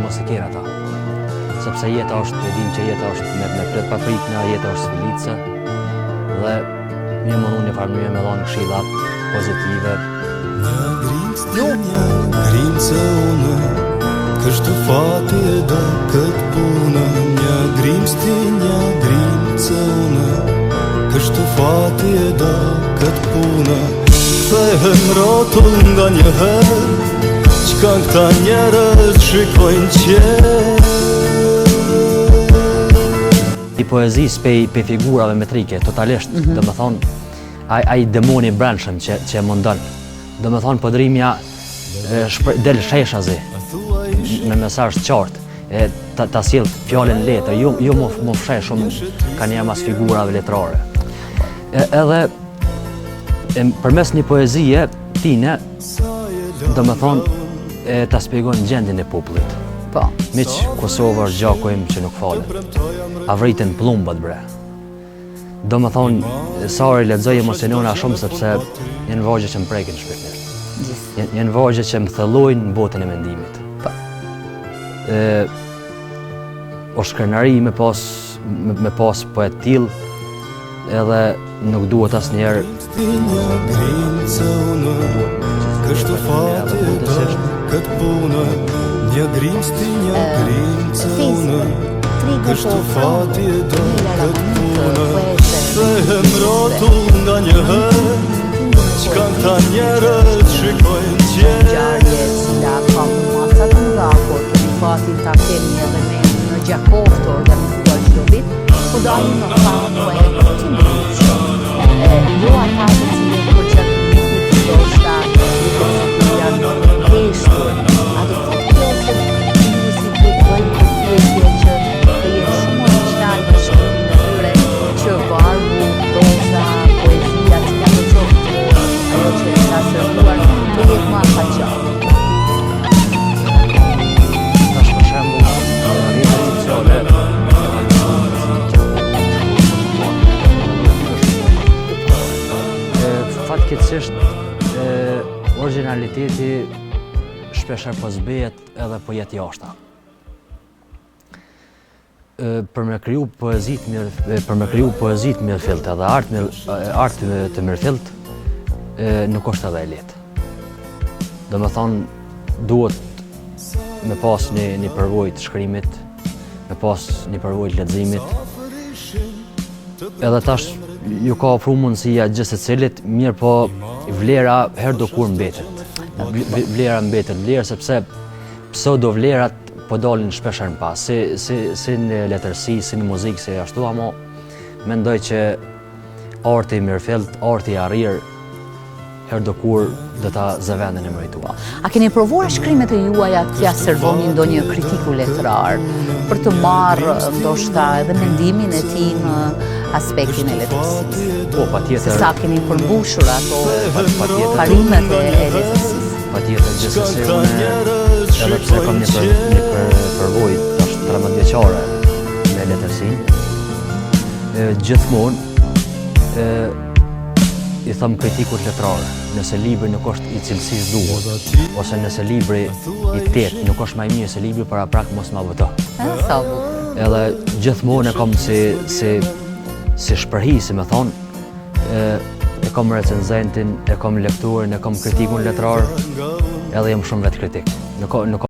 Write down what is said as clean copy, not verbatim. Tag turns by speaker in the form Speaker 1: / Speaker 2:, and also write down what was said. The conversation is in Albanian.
Speaker 1: mos e kenë ata. Sepse jeta është, e dim që jeta është me pret paprikna, jeta është sfilica dhe një mundu një farë mënyrë me dhonë këshilla pozitive.
Speaker 2: Grimca unë, kështu fati e do këtë punë. Një grimca unë, kështu fati e do këtë punë. Kthehem rotull nga një herë, qka këta njerës shikojnë qërë.
Speaker 1: I poezis pe figurave metrike, totalisht, dhe më thonë, ai demoni brendshëm që mundon. Dhe më thonë, podrimja del sheshazi, me mesazh qartë, ta sjell fjalën letër, jo më fsheh shumë ka një mas figurave letrare. Edhe përmes një poezie, tine, dhe më thonë, ta shpjegon gjendjen e popullit.
Speaker 3: Po.
Speaker 1: Miq Kosovë gjakojmë që nuk falen. A vritën plumbat bre. Do më thonë, sa e lexoj emocionona shumë sepse janë vogje që më prekin shpirtin. Janë vogje që më thellojnë në botën e mendimit.
Speaker 3: Po.
Speaker 1: O shkrenari me pas poet till, edhe nuk duhet asnjëherë
Speaker 2: kështu fati e do këtë punë. Një grimca unë, kështu fati e do këtë punë. Kthehem rotull nga një herë, qka këta njerës shikojnë qërë.
Speaker 3: Gjarjes nga kamë masat nga, por të fatin ta kemi edhe me në Gjakovë organizuar çdo vit, po dalim në kamë poetë të ndryshme. Jo ata të cilët për që të do shtatë, janë heshtur, ato të pjesë të muzikë të bëjnë pjesë që të jetë shumë original në shkrimin e tyre, që vargu, proza, poezia, që ka të qoftë, ajo që ka sërbuar, të jetë ma faqallë.
Speaker 1: Tash për shembull, rrjetet sociale fatkeqësisht originaliteti shpeshherë po zbehet edhe po jetë jashta. Për me kriju poezit mirëfillt edhe art të mirëfillt nuk është edhe e lehtë. Do me thonë, duhet me pas një përvojë të shkrimit, me pas një përvojë të leximit. Edhe tash ju ka ofru mundësia gjithë secilit, mirë po vlera herë do kur mbetet. Vlera sepse pseudo vlerat po dalin shpeshherë në pas, si në letërsi, si në muzikë, si ashtu, amo mendoj që arti i mirëfillt, arti i arrir, herë do kur dhe ta zëvendin e meritua.
Speaker 3: A keni provuar shkrimet e juaja t'ja servoni ndonjë kritiku letrar për të marrë ndoshta edhe mendimin e tij në aspektin e letërsisë?
Speaker 1: Po, patjetër.
Speaker 3: Se sa keni përmbushur ato parimet e letërsisë?
Speaker 1: Patjetër, gjithsesi unë edhe pse kam një përvojë tash 13 vjeçare me letërsinë, gjithmonë i them kritikut letrar, nëse libri nuk është i cilësisë duhur, ose nëse libri i tet nuk është më i mirë se libri para prak mos ma voto.
Speaker 3: Sa bukur.
Speaker 1: Edhe gjithmonë e kam si shprehim, si më thonë, e kam recenzentin, e kam lektorin, e kam kritikun letrar, edhe jam shumë vetë kritik. Nuk